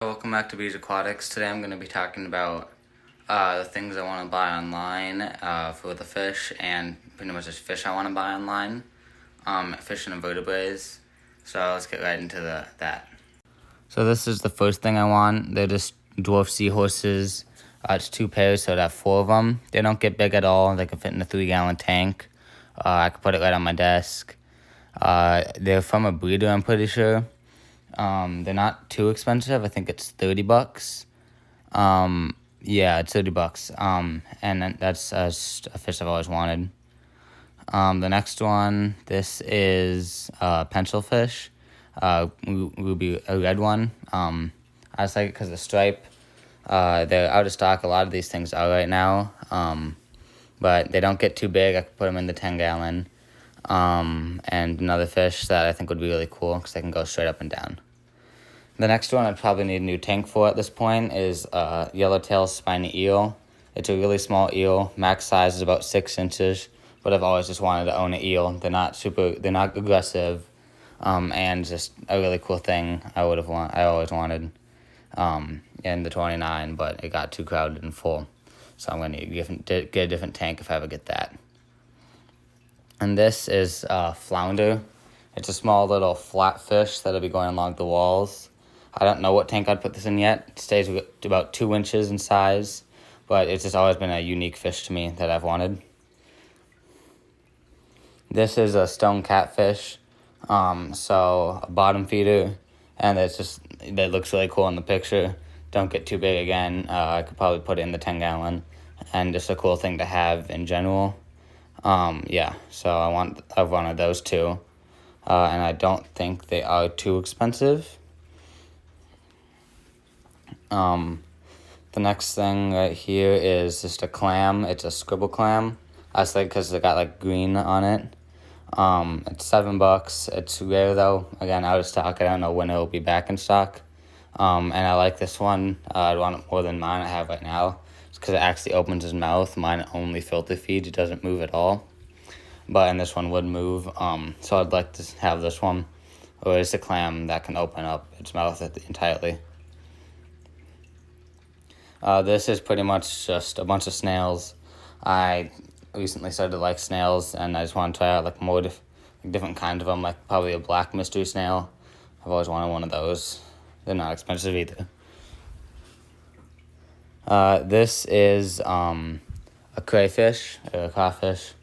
Welcome back to Beach Aquatics. Today I'm going to be talking about the things I want to buy online for the fish and pretty much just fish I want to buy online, fish and invertebrates. So let's get right into that. So this is the first thing I want. They're just dwarf seahorses. It's 2 pairs, so I'd have 4 of them. They don't get big at all. They can fit in a 3-gallon tank. I could put it right on my desk. They're from a breeder, I'm pretty sure. They're not too expensive. I think it's $30. Yeah, it's $30. And that's a fish I've always wanted. The next one, this is pencil fish, ruby, a red one. I just like it because of the stripe. They're out of stock. A lot of these things are right now. But they don't get too big. I could put them in the 10-gallon. And another fish that I think would be really cool because they can go straight up and down. The next one I'd probably need a new tank for at this point is yellowtail spiny eel. It's a really small eel. Max size is about 6 inches, but I've always just wanted to own an eel. They're not aggressive, and just a really cool thing I always wanted in the 29, but it got too crowded and full. So I'm going to get a different tank if I ever get that. And this is flounder. It's a small little flat fish that'll be going along the walls. I don't know what tank I'd put this in yet. It stays about 2 inches in size, but it's just always been a unique fish to me that I've wanted. This is a stone catfish, so a bottom feeder, and it looks really cool in the picture. Don't get too big again. I could probably put it in the 10-gallon, and just a cool thing to have in general. So I've wanted those two, and I don't think they are too expensive. The next thing right here is just a clam. It's a scribble clam. I just like because it got like green on it. It's $7. It's rare though. Again, out of stock. I don't know when it will be back in stock. And I like this one. I want it more than mine I have right now. It's because it actually opens his mouth. Mine only filter feeds. It doesn't move at all. And this one would move. So I'd like to have this one. Or it's a clam that can open up its mouth entirely. This is pretty much just a bunch of snails. I recently started to like snails, and I just want to try out like more different kinds of them, like probably a black mystery snail. I've always wanted one of those. They're not expensive either. This is a crayfish, or a crawfish.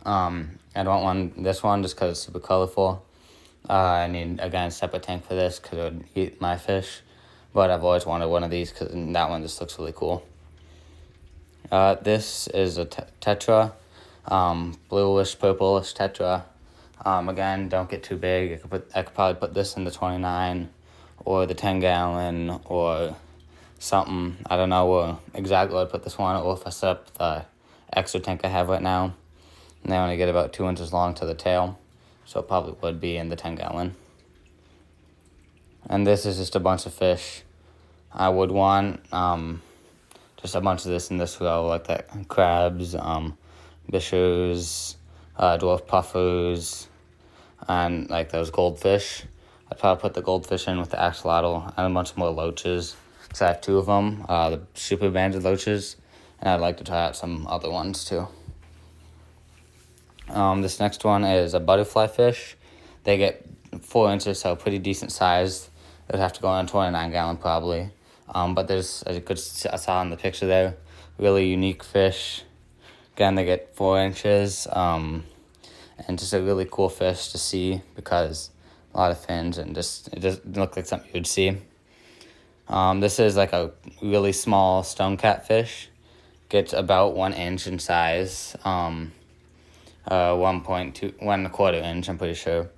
I don't want this one just because it's super colorful. I need, again, a separate tank for this because it would eat my fish. But I've always wanted one of these because that one just looks really cool. This is a tetra, bluish, purplish tetra. Again, don't get too big. I could probably put this in the 29 or the 10-gallon or something. I don't know where exactly I'd put this one, or if I set up the extra tank I have right now. And they only get about 2 inches long to the tail, so it probably would be in the 10-gallon. And this is just a bunch of fish. I would want just a bunch of this in this row, like that crabs, bishers, dwarf puffers, and like those goldfish. I'd probably put the goldfish in with the axolotl and a bunch more loaches, because I have 2 of them, the super banded loaches, and I'd like to try out some other ones too. This next one is a butterfly fish. They get 4 inches, so pretty decent size. They'd have to go in a 29-gallon probably. But there's, as you saw in the picture there, really unique fish. Again, they get 4 inches, and just a really cool fish to see because a lot of fins, and it doesn't look like something you'd see. This is like a really small stone catfish. Gets about 1 inch in size, 1.25 inch, I'm pretty sure.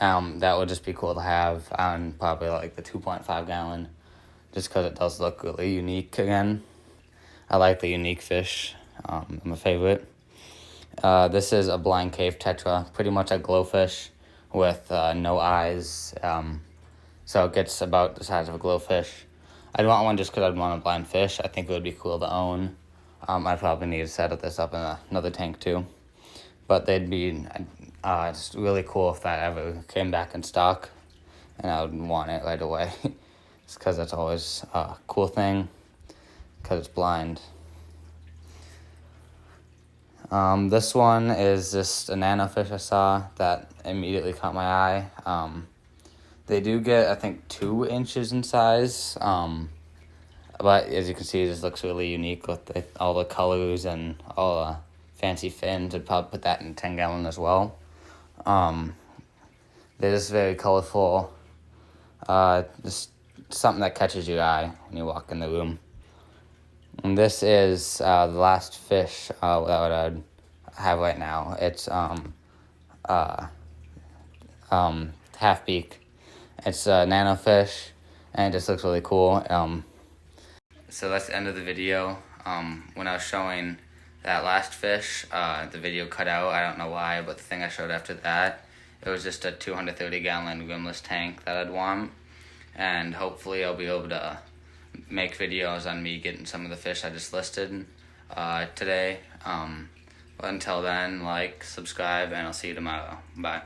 That would just be cool to have on probably like the 2.5-gallon, just because it does look really unique again. I like the unique fish. I'm a favorite. This is a blind cave tetra, pretty much a glowfish with no eyes. So it gets about the size of a glowfish. I'd want one just because I'd want a blind fish. I think it would be cool to own. I'd probably need to set this up in another tank too. But they'd be just really cool if that ever came back in stock, and I would want it right away. It's because that's always a cool thing, because it's blind. This one is just a nanofish I saw that immediately caught my eye. They do get, I think, 2 inches in size, but as you can see, it just looks really unique with all the colors and all the fancy fins. I'd probably put that in 10-gallon as well. They're just very colorful, just something that catches your eye when you walk in the room. And this is the last fish that I'd have right now. It's half beak. It's a nanofish, and it just looks really cool. So that's the end of the video. When I was showing that last fish, the video cut out. I don't know why, but the thing I showed after that, it was just a 230-gallon rimless tank that I'd want. And hopefully I'll be able to make videos on me getting some of the fish I just listed today. But until then, like, subscribe, and I'll see you tomorrow. Bye.